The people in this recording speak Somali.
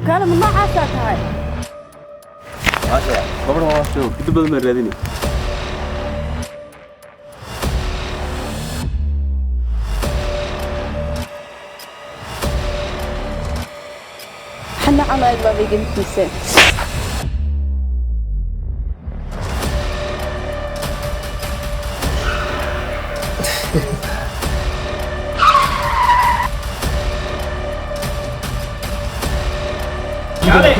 kaale ma noocaasa tahay Asha gabadha waa soo kadib badan ma raadini حنا عمل بابي قلت نسيت علي